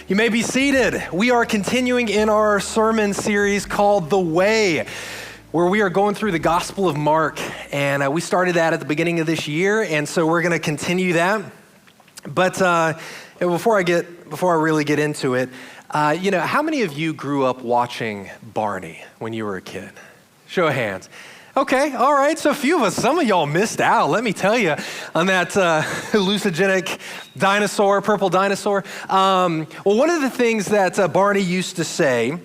You may be seated. We are continuing in our sermon series called The Way, where we are going through the Gospel of Mark. And we started that at the beginning of this year, and so we're going to continue that. But before I really get into it, how many of you grew up watching Barney when you were a kid? Show of hands. Okay, all right, so a few of us, some of y'all missed out, let me tell you, on that hallucinogenic dinosaur, purple dinosaur. Well, one of the things that Barney used to say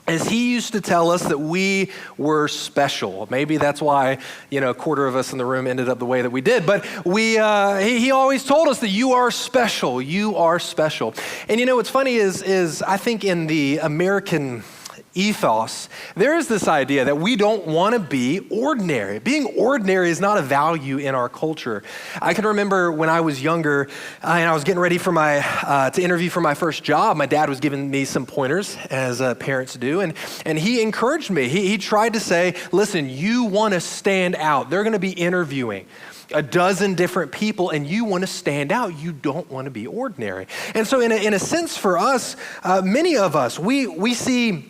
is he used to tell us that we were special. Maybe that's why, a quarter of us in the room ended up the way that we did. But he always told us that you are special. You are special. And what's funny is I think in the American ethos, there is this idea that we don't want to be ordinary. Being ordinary is not a value in our culture. I can remember when I was younger and I was getting ready for to interview for my first job, my dad was giving me some pointers, as parents do, and he encouraged me. He tried to say, listen, you want to stand out. They're going to be interviewing a dozen different people, and you want to stand out. You don't want to be ordinary. And so in a sense for us, many of us, we see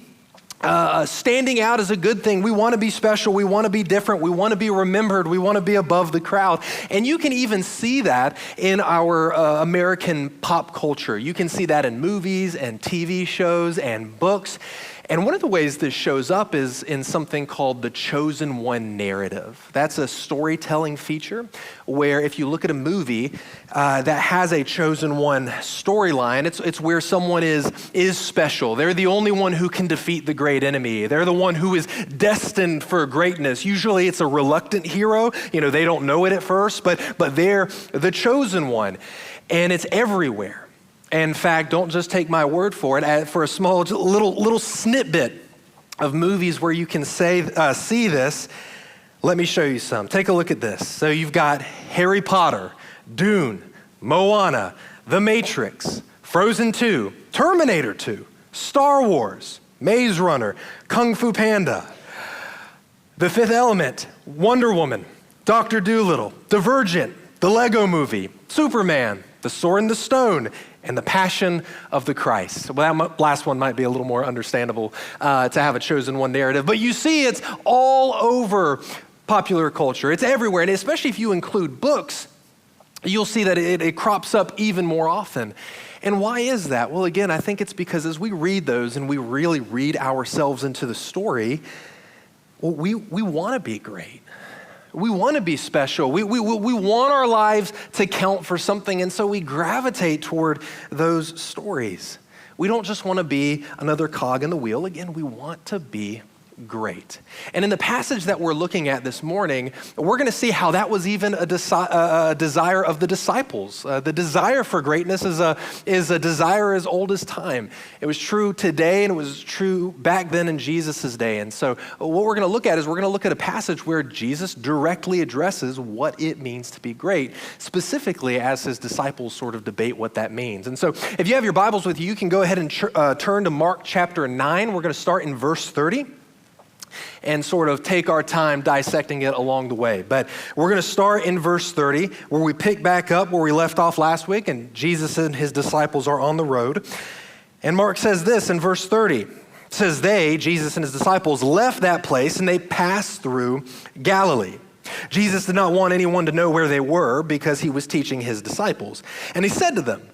standing out is a good thing. We want to be special. We want to be different. We want to be remembered. We want to be above the crowd. And you can even see that in our American pop culture. You can see that in movies and TV shows and books. And one of the ways this shows up is in something called the chosen one narrative. That's a storytelling feature where if you look at a movie that has a chosen one storyline, it's where someone is special. They're the only one who can defeat the great enemy. They're the one who is destined for greatness. Usually it's a reluctant hero. They don't know it at first, but they're the chosen one. And it's everywhere. In fact, don't just take my word for it. For a small little snippet of movies where you can see this, let me show you some. Take a look at this. So you've got Harry Potter, Dune, Moana, The Matrix, Frozen 2, Terminator 2, Star Wars, Maze Runner, Kung Fu Panda, The Fifth Element, Wonder Woman, Dr. Dolittle, Divergent, The Lego Movie, Superman, The Sword and the Stone, and The Passion of the Christ. Well, that last one might be a little more understandable to have a chosen one narrative, but you see it's all over popular culture. It's everywhere, and especially if you include books, you'll see that it crops up even more often. And why is that? Well, again, I think it's because as we read those and we really read ourselves into the story, well, we want to be great. We want to be special. We want our lives to count for something, and so we gravitate toward those stories. We don't just want to be another cog in the wheel. Again, we want to be great. And in the passage that we're looking at this morning, we're going to see how that was even a desire of the disciples. The desire for greatness is a desire as old as time. It was true today, and it was true back then in Jesus' day. And so what we're going to look at is we're going to look at a passage where Jesus directly addresses what it means to be great, specifically as his disciples sort of debate what that means. And so if you have your Bibles with you, you can go ahead and turn to Mark chapter 9. We're going to start in verse 30. And sort of take our time dissecting it along the way. But we're going to start in verse 30, where we pick back up where we left off last week, and Jesus and his disciples are on the road. And Mark says this in verse 30. It says, they, Jesus and his disciples, left that place and they passed through Galilee. Jesus did not want anyone to know where they were because he was teaching his disciples. And he said to them,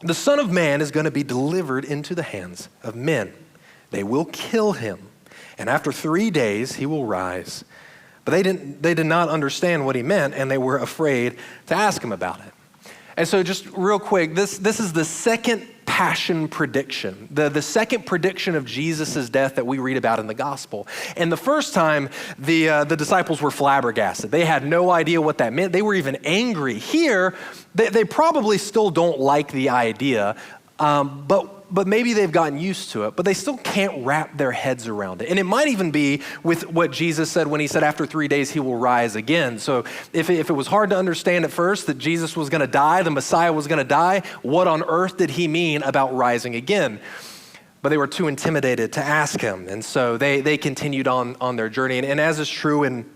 the Son of Man is going to be delivered into the hands of men. They will kill him. And after 3 days, he will rise. But they did not understand what he meant, and they were afraid to ask him about it. And so just real quick, this is the second passion prediction, the second prediction of Jesus' death that we read about in the gospel. And the first time, the disciples were flabbergasted. They had no idea what that meant. They were even angry. Here, they probably still don't like the idea, but maybe they've gotten used to it, but they still can't wrap their heads around it. And it might even be with what Jesus said when he said after 3 days he will rise again. So if it was hard to understand at first that Jesus was going to die, the Messiah was going to die, what on earth did he mean about rising again? But they were too intimidated to ask him. And so they continued on their journey. And as is true in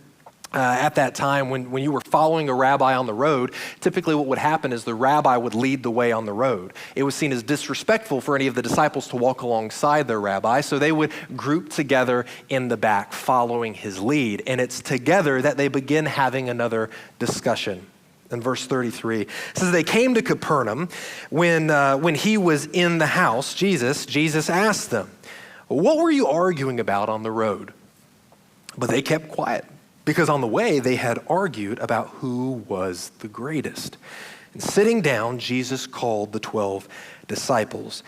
at that time, when you were following a rabbi on the road, typically what would happen is the rabbi would lead the way on the road. It was seen as disrespectful for any of the disciples to walk alongside their rabbi, so they would group together in the back following his lead. And it's together that they begin having another discussion. In verse 33, it says, they came to Capernaum. When he was in the house, Jesus asked them, what were you arguing about on the road? But they kept quiet, because on the way they had argued about who was the greatest. And sitting down, Jesus called the 12 disciples.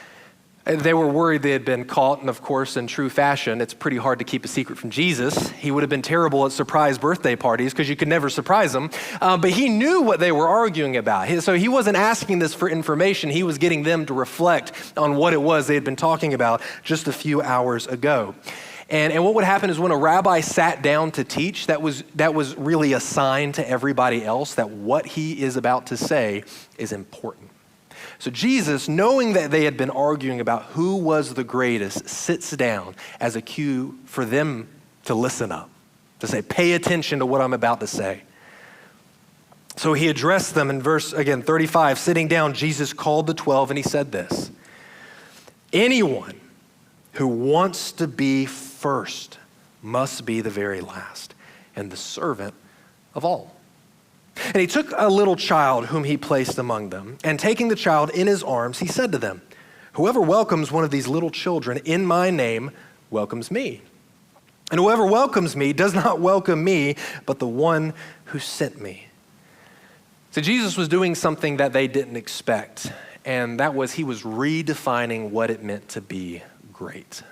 They were worried they had been caught, and of course, in true fashion, it's pretty hard to keep a secret from Jesus. He would have been terrible at surprise birthday parties because you could never surprise him, but he knew what they were arguing about. So he wasn't asking this for information. He was getting them to reflect on what it was they had been talking about just a few hours ago. And what would happen is when a rabbi sat down to teach, that was really a sign to everybody else that what he is about to say is important. So Jesus, knowing that they had been arguing about who was the greatest, sits down as a cue for them to listen up, to say, pay attention to what I'm about to say. So he addressed them in verse, again, 35, sitting down, Jesus called the 12 and he said this, anyone who wants to be first must be the very last and the servant of all. And he took a little child whom he placed among them, and taking the child in his arms, he said to them, whoever welcomes one of these little children in my name welcomes me. And whoever welcomes me does not welcome me, but the one who sent me. So Jesus was doing something that they didn't expect, and that was he was redefining what it meant to be great.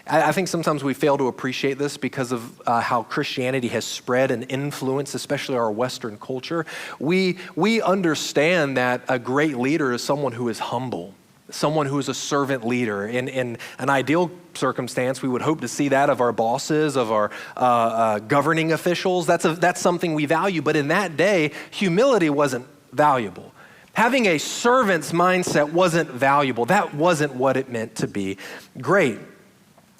I think sometimes we fail to appreciate this because of how Christianity has spread and influenced, especially our Western culture. We understand that a great leader is someone who is humble, someone who is a servant leader. In an ideal circumstance, we would hope to see that of our bosses, of our governing officials. That's something we value. But in that day, humility wasn't valuable. Having a servant's mindset wasn't valuable. That wasn't what it meant to be great.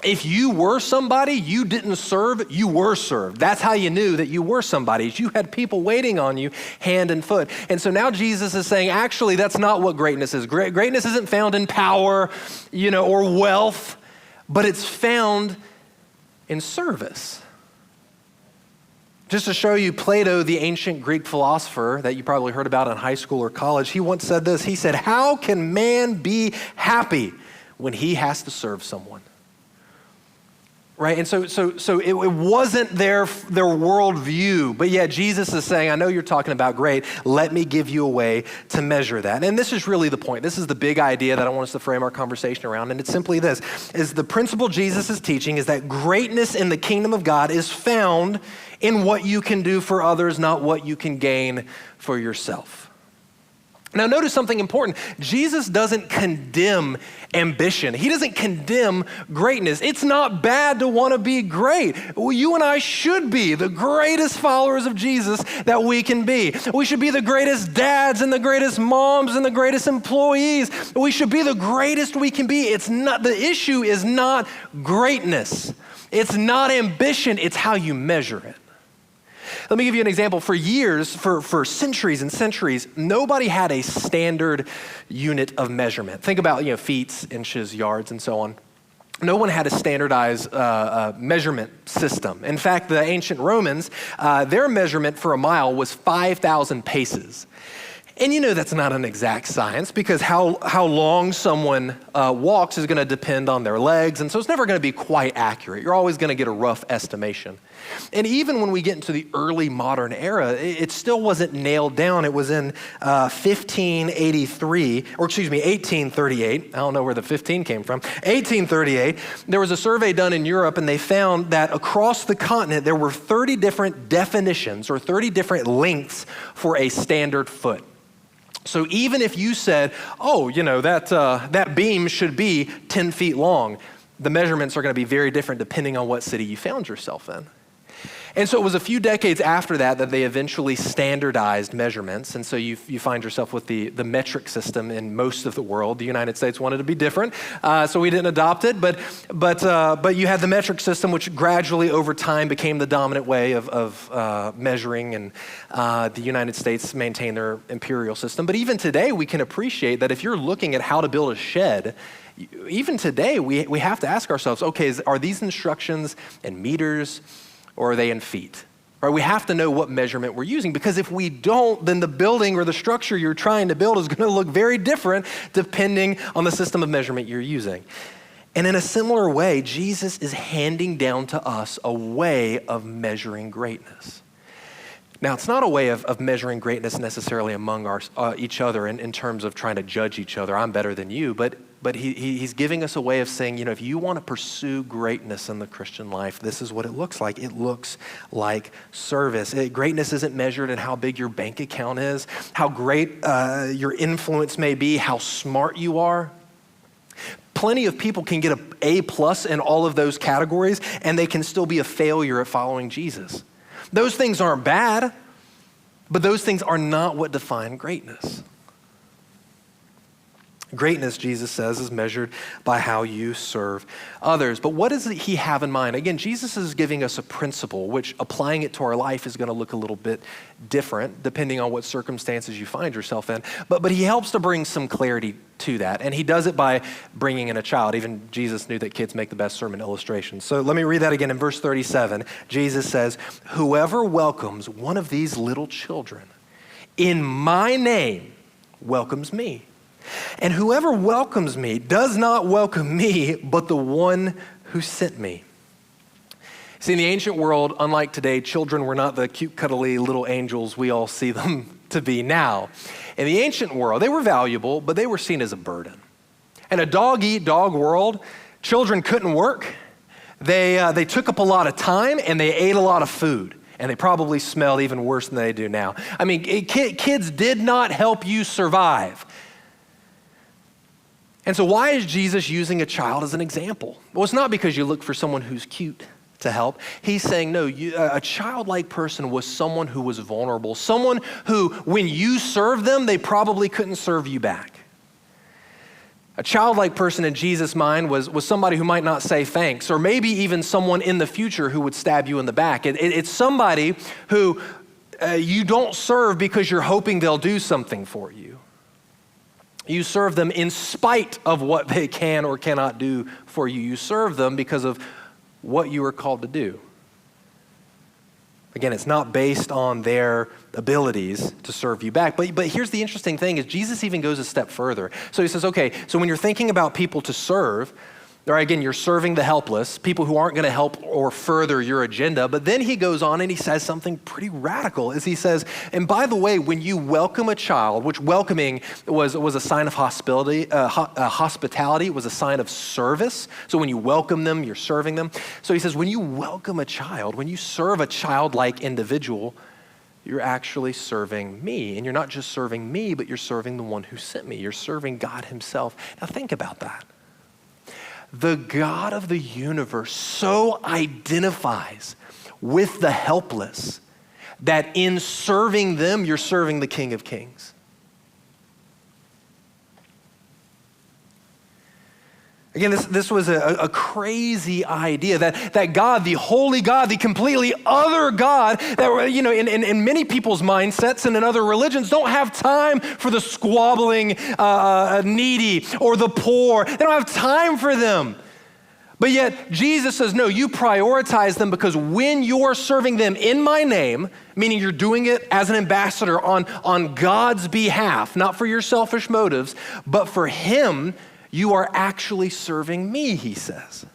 If you were somebody you didn't serve, you were served. That's how you knew that you were somebody. You had people waiting on you hand and foot. And so now Jesus is saying, actually, that's not what greatness is. Greatness isn't found in power, or wealth, but it's found in service. Just to show you, Plato, the ancient Greek philosopher that you probably heard about in high school or college, he once said this. He said, how can man be happy when he has to serve someone? Right, and so it wasn't their worldview, but yet Jesus is saying, I know you're talking about great, let me give you a way to measure that. And this is really the point. This is the big idea that I want us to frame our conversation around, and it's simply this, is the principle Jesus is teaching is that greatness in the kingdom of God is found in what you can do for others, not what you can gain for yourself. Now notice something important. Jesus doesn't condemn ambition. He doesn't condemn greatness. It's not bad to want to be great. Well, you and I should be the greatest followers of Jesus that we can be. We should be the greatest dads and the greatest moms and the greatest employees. We should be the greatest we can be. The issue is not greatness. It's not ambition. It's how you measure it. Let me give you an example. For years, for centuries and centuries, nobody had a standard unit of measurement. Think about, feet, inches, yards, and so on. No one had a standardized measurement system. In fact, the ancient Romans, their measurement for a mile was 5,000 paces. And that's not an exact science because how long someone walks is going to depend on their legs, and so it's never going to be quite accurate. You're always going to get a rough estimation. And even when we get into the early modern era, it still wasn't nailed down. It was in 1838. I don't know where the 15 came from. 1838, there was a survey done in Europe, and they found that across the continent, there were 30 different definitions or 30 different lengths for a standard foot. So even if you said, that beam should be 10 feet long, the measurements are going to be very different depending on what city you found yourself in. And so it was a few decades after that they eventually standardized measurements. And so you find yourself with the metric system in most of the world. The United States wanted to be different, so we didn't adopt it. But you had the metric system, which gradually over time became the dominant way of measuring. And the United States maintained their imperial system. But even today, we can appreciate that if you're looking at how to build a shed, even today, we have to ask ourselves, okay, are these instructions in meters, or are they in feet? Right? We have to know what measurement we're using, because if we don't, then the building or the structure you're trying to build is going to look very different depending on the system of measurement you're using. And in a similar way, Jesus is handing down to us a way of measuring greatness. Now, it's not a way of measuring greatness necessarily among each other in terms of trying to judge each other. I'm better than you, but he's giving us a way of saying, if you want to pursue greatness in the Christian life, this is what it looks like. It looks like service. Greatness isn't measured in how big your bank account is, how great your influence may be, how smart you are. Plenty of people can get an A+ in all of those categories, and they can still be a failure at following Jesus. Those things aren't bad, but those things are not what define greatness. Greatness, Jesus says, is measured by how you serve others. But what does he have in mind? Again, Jesus is giving us a principle, which applying it to our life is going to look a little bit different depending on what circumstances you find yourself in. But he helps to bring some clarity to that. And he does it by bringing in a child. Even Jesus knew that kids make the best sermon illustrations. So let me read that again in verse 37. Jesus says, "Whoever welcomes one of these little children in my name welcomes me. And whoever welcomes me does not welcome me, but the one who sent me." See, in the ancient world, unlike today, children were not the cute, cuddly little angels we all see them to be now. In the ancient world, they were valuable, but they were seen as a burden. In a dog-eat-dog world, children couldn't work. They took up a lot of time, and they ate a lot of food. And they probably smelled even worse than they do now. I mean, kids did not help you survive. And so why is Jesus using a child as an example? Well, it's not because you look for someone who's cute to help. He's saying, no, a childlike person was someone who was vulnerable, someone who, when you served them, they probably couldn't serve you back. A childlike person in Jesus' mind was somebody who might not say thanks, or maybe even someone in the future who would stab you in the back. It's somebody who you don't serve because you're hoping they'll do something for you. You serve them in spite of what they can or cannot do for you. You serve them because of what you are called to do. Again, it's not based on their abilities to serve you back. But here's the interesting thing is Jesus even goes a step further. So he says, okay, so when you're thinking about people to serve, or again, you're serving the helpless, people who aren't going to help or further your agenda. But then he goes on and he says something pretty radical, as he says, and by the way, when you welcome a child, which welcoming was a sign of hospitality, it was a sign of service. So when you welcome them, you're serving them. So he says, when you welcome a child, when you serve a childlike individual, you're actually serving me. And you're not just serving me, but you're serving the one who sent me. You're serving God himself. Now think about that. The God of the universe so identifies with the helpless that in serving them, you're serving the King of Kings. Again, this was a crazy idea that God, the holy God, the completely other God, that in many people's mindsets and in other religions don't have time for the squabbling needy or the poor. They don't have time for them. But yet Jesus says, no, you prioritize them because when you're serving them in my name, meaning you're doing it as an ambassador on God's behalf, not for your selfish motives, but for him, you are actually serving me, he says.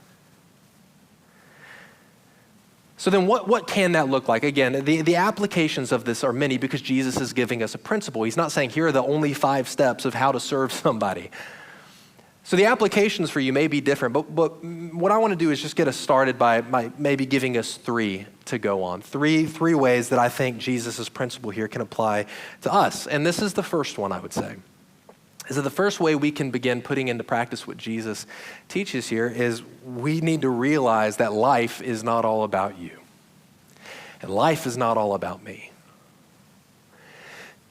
So then what can that look like? Again, the applications of this are many because Jesus is giving us a principle. He's not saying here are the only 5 steps of how to serve somebody. So the applications for you may be different, but what I want to do is just get us started by maybe giving us 3 to go on. Three ways that I think Jesus' principle here can apply to us. And this is the first one, I would say. Is that the first way we can begin putting into practice what Jesus teaches here is we need to realize that life is not all about you. and life is not all about me.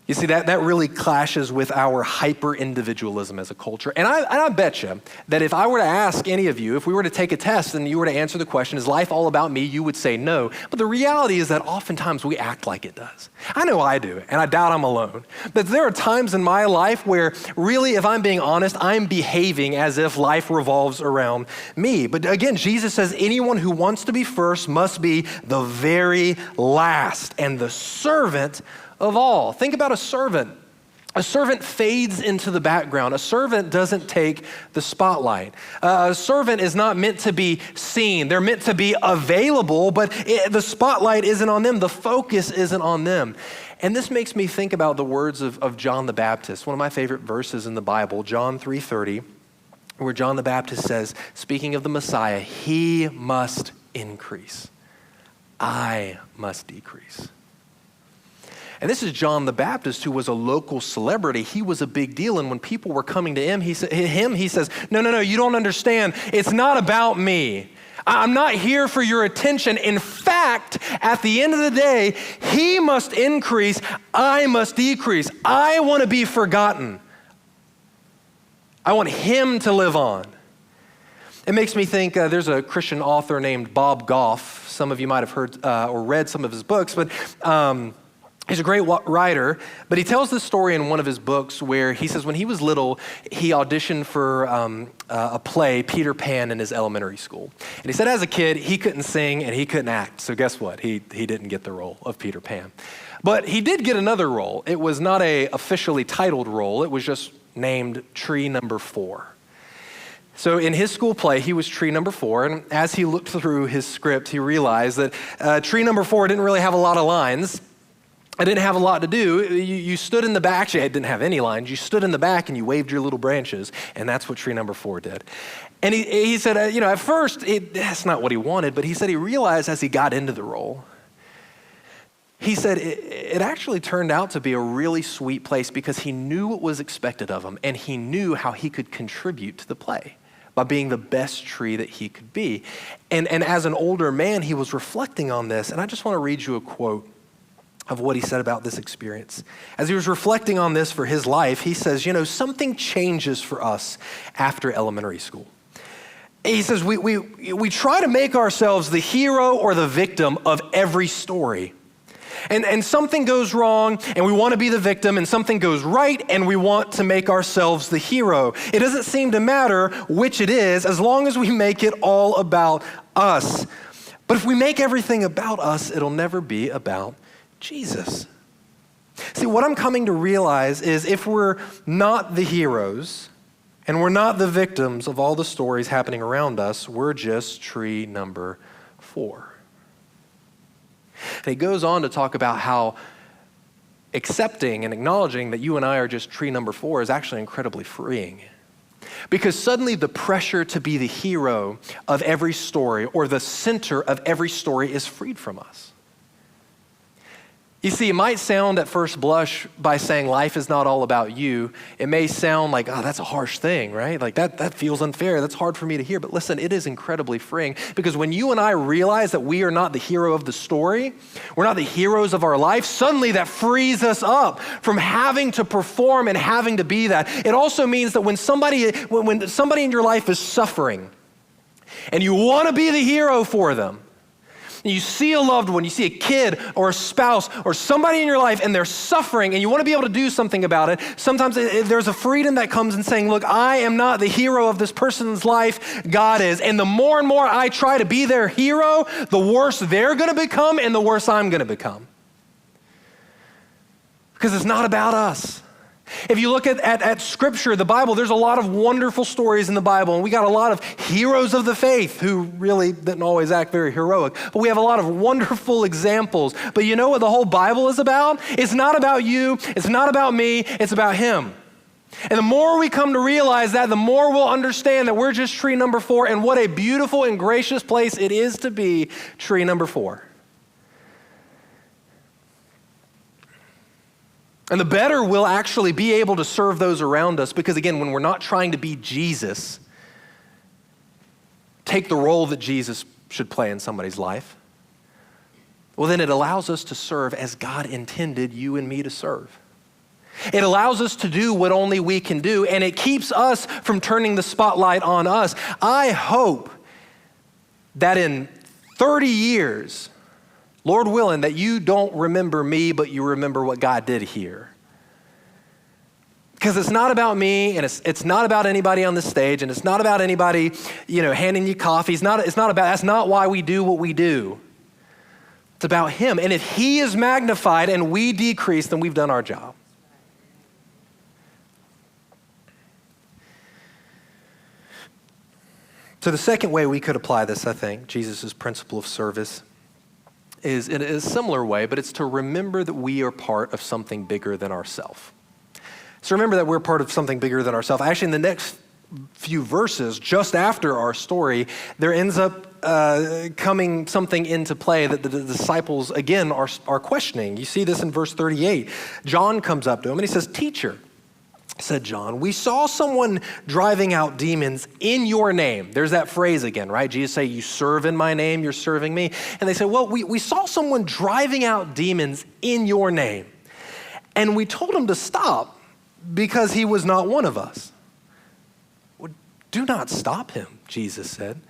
You see, that really clashes with our hyper-individualism as a culture. And I bet you that if I were to ask any of you, if we were to take a test and you were to answer the question, is life all about me? You would say no. But the reality is that oftentimes we act like it does. I know I do, and I doubt I'm alone. But there are times in my life where really, if I'm being honest, I'm behaving as if life revolves around me. But again, Jesus says anyone who wants to be first must be the very last and the servant of all. Think about a servant. A servant fades into the background. A servant doesn't take the spotlight. A servant is not meant to be seen. They're meant to be available, but the spotlight isn't on them. The focus isn't on them. And this makes me think about the words of John the Baptist, one of my favorite verses in the Bible, John 3:30, where John the Baptist says, speaking of the Messiah, he must increase. I must decrease. And this is John the Baptist, who was a local celebrity. He was a big deal. And when people were coming to him, he says, no, you don't understand. It's not about me. I'm not here for your attention. In fact, at the end of the day, he must increase. I must decrease. I want to be forgotten. I want him to live on. It makes me think there's a Christian author named Bob Goff. Some of you might have heard or read some of his books, but he's a great writer, but he tells this story in one of his books where he says when he was little, he auditioned for a play, Peter Pan, in his elementary school. And he said as a kid, he couldn't sing and he couldn't act. So guess what? He didn't get the role of Peter Pan. But he did get another role. It was not a officially titled role. It was just named Tree Number 4. So in his school play, he was tree number 4, and as he looked through his script, he realized that tree number 4 didn't really have a lot of lines. I didn't have a lot to do. You stood in the back. Actually, I didn't have any lines. You stood in the back and you waved your little branches, and that's what tree number 4 did. And he said, at first, that's not what he wanted, but he said he realized as he got into the role, he said it actually turned out to be a really sweet place because he knew what was expected of him, and he knew how he could contribute to the play by being the best tree that he could be. And as an older man, he was reflecting on this, and I just want to read you a quote of what he said about this experience. As he was reflecting on this for his life, he says, something changes for us after elementary school. He says, we try to make ourselves the hero or the victim of every story. And something goes wrong and we want to be the victim, and something goes right and we want to make ourselves the hero. It doesn't seem to matter which it is as long as we make it all about us. But if we make everything about us, it'll never be about Jesus. See, what I'm coming to realize is if we're not the heroes and we're not the victims of all the stories happening around us, we're just tree number 4. And he goes on to talk about how accepting and acknowledging that you and I are just tree number 4 is actually incredibly freeing. Because suddenly the pressure to be the hero of every story or the center of every story is freed from us. You see, it might sound at first blush by saying life is not all about you. It may sound like, that's a harsh thing, right? Like that feels unfair. That's hard for me to hear. But listen, it is incredibly freeing because when you and I realize that we are not the hero of the story, we're not the heroes of our life, suddenly that frees us up from having to perform and having to be that. It also means that when somebody in your life is suffering and you want to be the hero for them, you see a loved one, you see a kid or a spouse or somebody in your life and they're suffering and you want to be able to do something about it, sometimes there's a freedom that comes in saying, look, I am not the hero of this person's life, God is. And the more and more I try to be their hero, the worse they're going to become and the worse I'm going to become. Because it's not about us. If you look at Scripture, the Bible, there's a lot of wonderful stories in the Bible, and we got a lot of heroes of the faith who really didn't always act very heroic, but we have a lot of wonderful examples. But you know what the whole Bible is about? It's not about you, it's not about me, it's about Him. And the more we come to realize that, the more we'll understand that we're just tree number 4, and what a beautiful and gracious place it is to be tree number 4. And the better we'll actually be able to serve those around us because, again, when we're not trying to be Jesus, take the role that Jesus should play in somebody's life, well, then it allows us to serve as God intended you and me to serve. It allows us to do what only we can do, and it keeps us from turning the spotlight on us. I hope that in 30 years, Lord willing, that you don't remember me, but you remember what God did here. Because it's not about me, and it's not about anybody on the stage, and it's not about anybody, handing you coffee. That's not why we do what we do. It's about him. And if he is magnified and we decrease, then we've done our job. So the second way we could apply this, I think, Jesus' principle of service, is in a similar way, but it's to remember that we are part of something bigger than ourselves. So remember that we're part of something bigger than ourselves. Actually, in the next few verses, just after our story, there ends up coming something into play that the disciples, again, are questioning. You see this in verse 38. John comes up to him and he says, "Teacher," said John, "we saw someone driving out demons in your name." There's that phrase again, right? Jesus say, "You serve in my name, you're serving me." And they say, "Well, we saw someone driving out demons in your name. And we told him to stop because he was not one of us." "Well, do not stop him," Jesus said.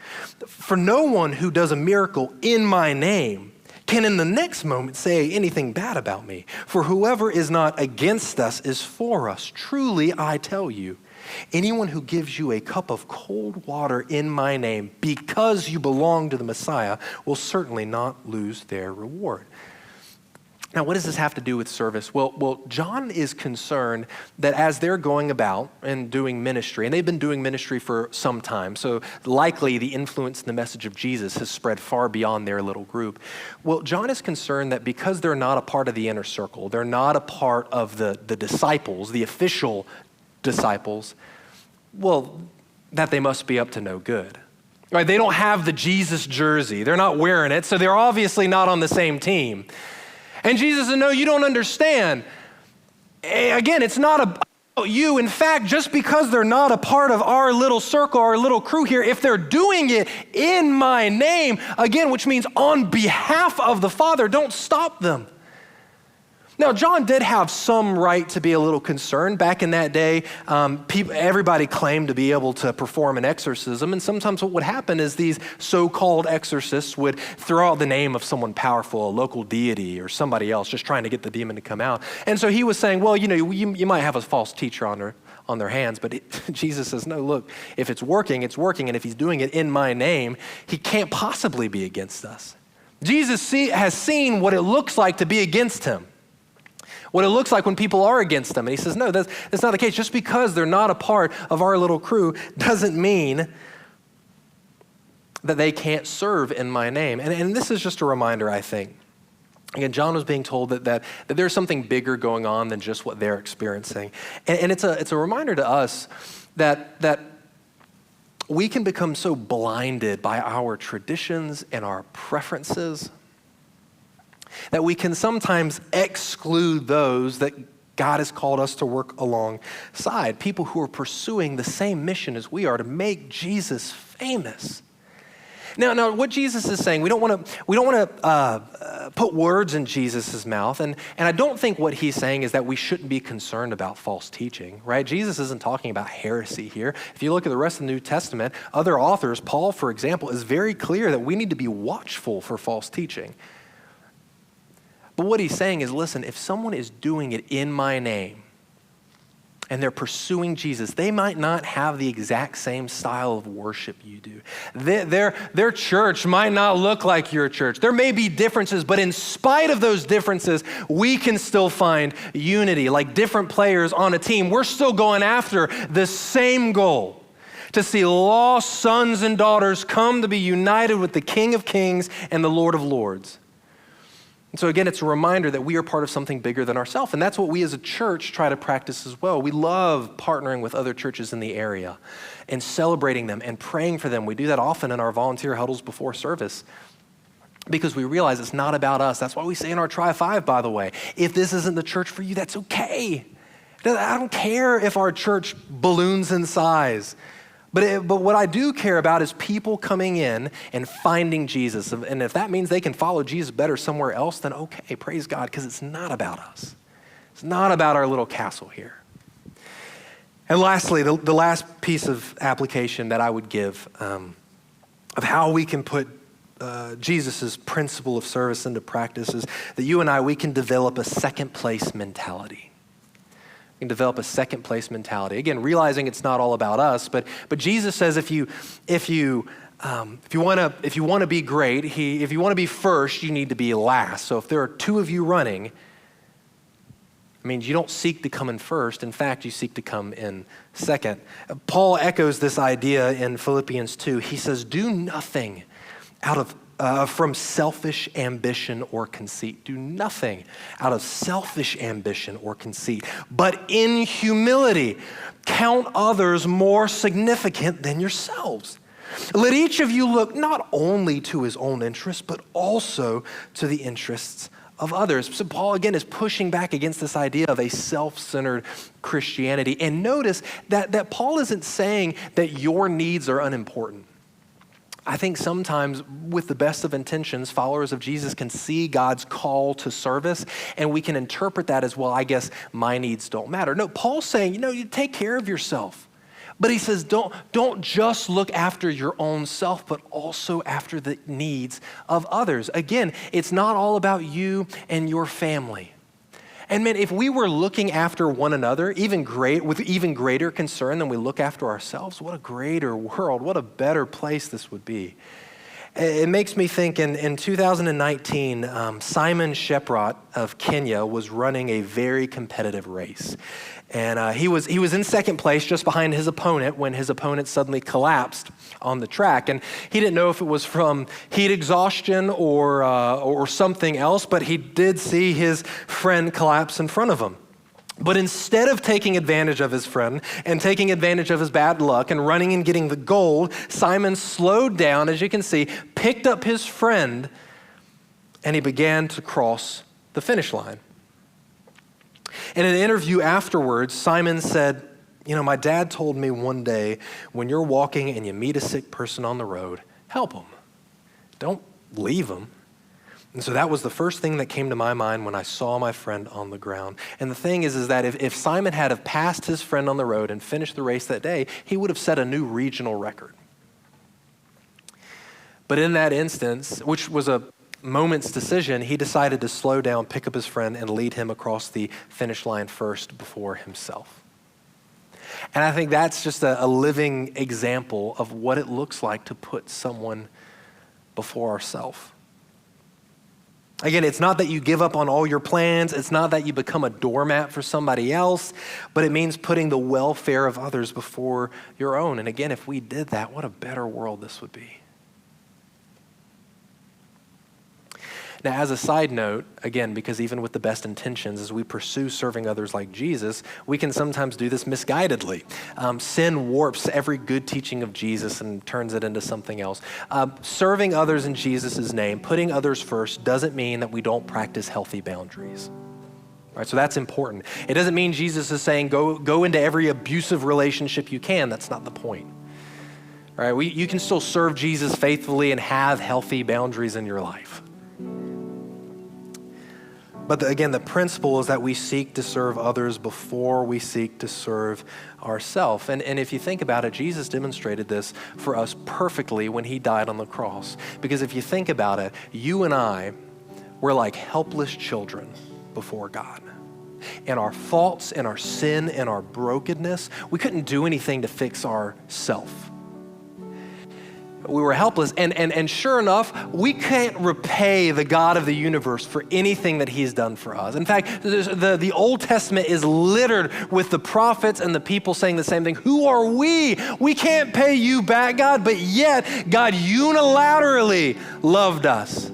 "For no one who does a miracle in my name can in the next moment say anything bad about me. For whoever is not against us is for us. Truly, I tell you, anyone who gives you a cup of cold water in my name because you belong to the Messiah will certainly not lose their reward." Now, what does this have to do with service? Well, John is concerned that as they're going about and doing ministry, and they've been doing ministry for some time, so likely the influence and the message of Jesus has spread far beyond their little group. Well, John is concerned that because they're not a part of the inner circle, they're not a part of the disciples, the official disciples, well, that they must be up to no good. Right? They don't have the Jesus jersey. They're not wearing it, so they're obviously not on the same team. And Jesus said, "No, you don't understand. Again, it's not about you. In fact, just because they're not a part of our little circle, our little crew here, if they're doing it in my name, again, which means on behalf of the Father, don't stop them." Now, John did have some right to be a little concerned. Back in that day, everybody claimed to be able to perform an exorcism, and sometimes what would happen is these so-called exorcists would throw out the name of someone powerful, a local deity or somebody else, just trying to get the demon to come out. And so he was saying, well, you might have a false teacher on their hands, but Jesus says, no, look, if it's working, and if he's doing it in my name, he can't possibly be against us. Jesus has seen what it looks like to be against him. What it looks like when people are against them. And he says, no, that's not the case. Just because they're not a part of our little crew doesn't mean that they can't serve in my name. And this is just a reminder, I think. Again, John was being told that there's something bigger going on than just what they're experiencing. And it's a reminder to us that we can become so blinded by our traditions and our preferences that we can sometimes exclude those that God has called us to work alongside, people who are pursuing the same mission as we are to make Jesus famous. Now, what Jesus is saying, we don't want to put words in Jesus' mouth, and I don't think what he's saying is that we shouldn't be concerned about false teaching, right? Jesus isn't talking about heresy here. If you look at the rest of the New Testament, other authors, Paul, for example, is very clear that we need to be watchful for false teaching. But what he's saying is, listen, if someone is doing it in my name and they're pursuing Jesus, they might not have the exact same style of worship you do. Their church might not look like your church. There may be differences, but in spite of those differences, we can still find unity. Like different players on a team, we're still going after the same goal, to see lost sons and daughters come to be united with the King of Kings and the Lord of Lords. And so again, it's a reminder that we are part of something bigger than ourselves. And that's what we as a church try to practice as well. We love partnering with other churches in the area and celebrating them and praying for them. We do that often in our volunteer huddles before service because we realize it's not about us. That's why we say in our Try 5, by the way, if this isn't the church for you, that's okay. I don't care if our church balloons in size. But what I do care about is people coming in and finding Jesus. And if that means they can follow Jesus better somewhere else, then okay, praise God, because it's not about us. It's not about our little castle here. And lastly, the last piece of application that I would give of how we can put Jesus' principle of service into practice is that you and I, we can develop a second place mentality. We can develop a second place mentality. Again, realizing it's not all about us, but Jesus says if you want to be great, if you want to be first, you need to be last. So if there are two of you running, it means you don't seek to come in first. In fact, you seek to come in second. Paul echoes this idea in Philippians 2. He says, do nothing out of from selfish ambition or conceit. Do nothing out of selfish ambition or conceit, but in humility, count others more significant than yourselves. Let each of you look not only to his own interests, but also to the interests of others. So Paul, again, is pushing back against this idea of a self-centered Christianity. And notice that Paul isn't saying that your needs are unimportant. I think sometimes with the best of intentions, followers of Jesus can see God's call to service, and we can interpret that as, well, I guess my needs don't matter. No, Paul's saying, you take care of yourself. But he says, don't just look after your own self, but also after the needs of others. Again, it's not all about you and your family. And man, if we were looking after one another with even greater concern than we look after ourselves, what a greater world, what a better place this would be. It makes me think in 2019, Simon Sheprot of Kenya was running a very competitive race. And he was in second place just behind his opponent when his opponent suddenly collapsed on the track. And he didn't know if it was from heat exhaustion or something else, but he did see his friend collapse in front of him. But instead of taking advantage of his friend and taking advantage of his bad luck and running and getting the gold, Simon slowed down, as you can see, picked up his friend, and he began to cross the finish line. In an interview afterwards, Simon said, my dad told me one day, when you're walking and you meet a sick person on the road, help them. Don't leave them. And so that was the first thing that came to my mind when I saw my friend on the ground. And the thing is that if Simon had have passed his friend on the road and finished the race that day, he would have set a new regional record. But in that instance, which was a moment's decision, he decided to slow down, pick up his friend, and lead him across the finish line first before himself. And I think that's just a living example of what it looks like to put someone before ourselves. Again, it's not that you give up on all your plans. It's not that you become a doormat for somebody else, but it means putting the welfare of others before your own. And again, if we did that, what a better world this would be. Now, as a side note, again, because even with the best intentions, as we pursue serving others like Jesus, we can sometimes do this misguidedly. Sin warps every good teaching of Jesus and turns it into something else. Serving others in Jesus' name, putting others first, doesn't mean that we don't practice healthy boundaries. Right, so that's important. It doesn't mean Jesus is saying go into every abusive relationship you can. That's not the point. All right, you can still serve Jesus faithfully and have healthy boundaries in your life. But again, the principle is that we seek to serve others before we seek to serve ourselves. And if you think about it, Jesus demonstrated this for us perfectly when he died on the cross. Because if you think about it, you and I were like helpless children before God. And our faults and our sin and our brokenness, we couldn't do anything to fix ourselves. We were helpless, and sure enough, we can't repay the God of the universe for anything that he's done for us. In fact, the Old Testament is littered with the prophets and the people saying the same thing. Who are we? We can't pay you back, God, but yet God unilaterally loved us.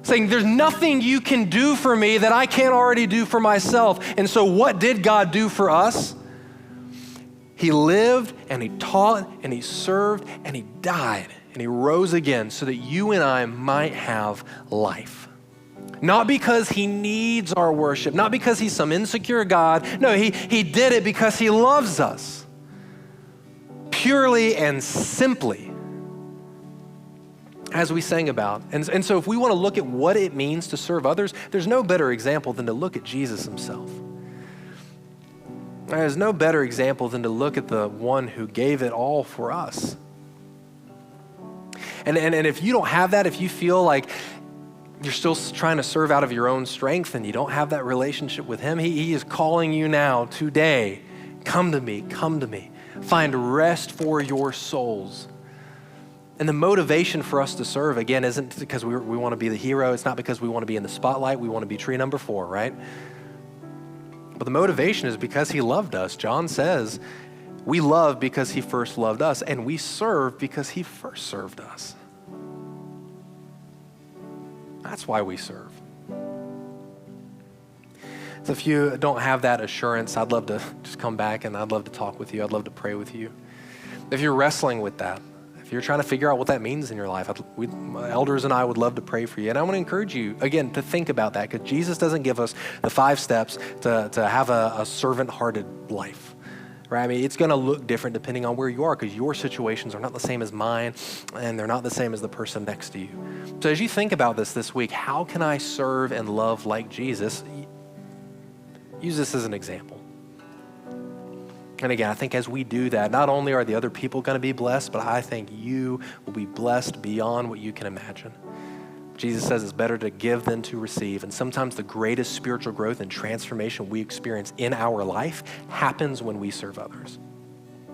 Saying there's nothing you can do for me that I can't already do for myself. And so what did God do for us? He lived and he taught and he served and he died and he rose again so that you and I might have life. Not because he needs our worship, not because he's some insecure God. No, he did it because he loves us. purely and simply, as we sang about. And so if we want to look at what it means to serve others, there's no better example than to look at Jesus himself. There's no better example than to look at the one who gave it all for us. And if you don't have that, if you feel like you're still trying to serve out of your own strength and you don't have that relationship with him, he is calling you now today. Come to me, come to me. Find rest for your souls. And the motivation for us to serve, again, isn't because we want to be the hero. It's not because we want to be in the spotlight. We want to be tree number 4, right? But the motivation is because he loved us. John says, we love because he first loved us, and we serve because he first served us. That's why we serve. So if you don't have that assurance, I'd love to just come back and I'd love to talk with you. I'd love to pray with you. If you're wrestling with that, if you're trying to figure out what that means in your life, my elders and I would love to pray for you. And I want to encourage you, again, to think about that, because Jesus doesn't give us the 5 steps to have a servant-hearted life. Right? I mean, it's going to look different depending on where you are, because your situations are not the same as mine, and they're not the same as the person next to you. So as you think about this week, how can I serve and love like Jesus? Use this as an example. And again, I think as we do that, not only are the other people going to be blessed, but I think you will be blessed beyond what you can imagine. Jesus says it's better to give than to receive. And sometimes the greatest spiritual growth and transformation we experience in our life happens when we serve others.